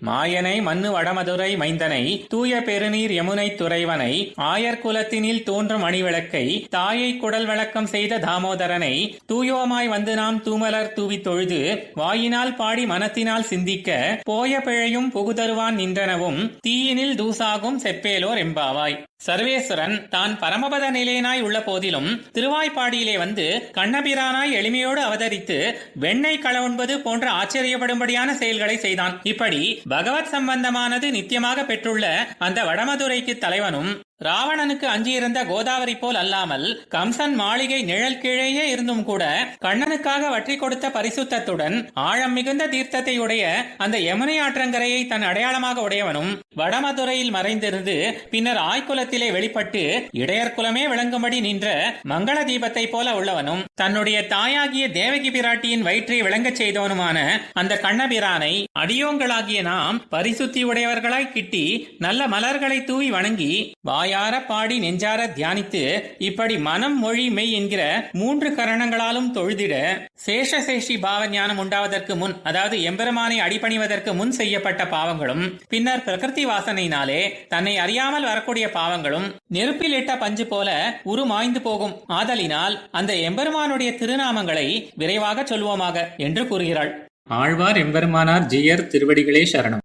மாயனை மண்ணு வடமதுரை மைந்தனை தூய பெருநீர் யமுனை துறைவனை ஆயர் குலத்தினில் தோன்றும் அணிவிளக்கை தாயை குடல் வழக்கம் செய்த தாமோதரனை தூயோமாய் வந்து நாம் தூமலர் தூவி தொழுது வாயினால் பாடி மனத்தினால் சிந்திக்க போய பிழையும் புகுதருவான் நின்றனவும் தீயினில் தூசாகும் செப்பேலோர் எம்பாவாய். சர்வேஸ்வரன் தான் பரமபத நிலையனாய் உள்ள போதிலும் திருவாய்ப்பாடியிலே வந்து கண்ணபிரானாய் எளிமையோடு அவதரித்து வெண்ணெய் களவுண்பது போன்ற ஆச்சரியப்படும்படியான செயல்களை செய்தான். இப்படி பகவத் சம்பந்தமானது நித்தியமாக பெற்றுள்ள அந்த வடமதுரைக்கு தலைவனும் ராவணனுக்கு அஞ்சியிருந்த கோதாவரி போல் அல்லாமல் கம்சன் மாளிகை நிழல் கீழேயே இருந்தும் கூட கண்ணனுக்காக வற்றி கொடுத்த பரிசுத்தத்துடன் ஆழம் மிகுந்த தீர்த்தத்தை உடைய அந்த யமுனை ஆற்றங்கரையை தன் அடையாளமாக உடையவனும் வடமதுரையில் மறைந்திருந்து பின்னர் ஆய்குலத்திலே வெளிப்பட்டு இடையர் குலமே விளங்கும்படி நின்ற மங்கள தீபத்தை போல உள்ளவனும் தன்னுடைய தாயாகிய தேவகி பிராட்டியின் வயிற்றை விளங்கச் செய்தவனுமான அந்த கண்ணபிரானை அடியோங்களாகிய நாம் பரிசுத்தி உடையவர்களாய் கிட்டி நல்ல மலர்களை தூவி வணங்கி வாயார பாடி நெஞ்சார தியானித்து இப்படி மனம் மொழி மெய் என்கிற 3 கரணங்களாலும் தொழுதிட சேஷசேஷி பாவ ஞானம் உண்டாவதற்கு முன், அதாவது எம்பெருமானை அடிபணிவதற்கு முன் செய்யப்பட்ட பாவங்களும் பின்னர் பிரகிருதி வாசனையினாலே தன்னை அறியாமல் வரக்கூடிய பாவங்களும் நெருப்பில் இட்ட பஞ்சு போல உருமாய்ந்து போகும். ஆதலினால் அந்த எம்பெருமானுடைய திருநாமங்களை விரைவாக சொல்வோமாக என்று கூறுகிறாள். ஆழ்வார் எம்பெருமானார் ஜீயர் திருவடிகளே சரணம்.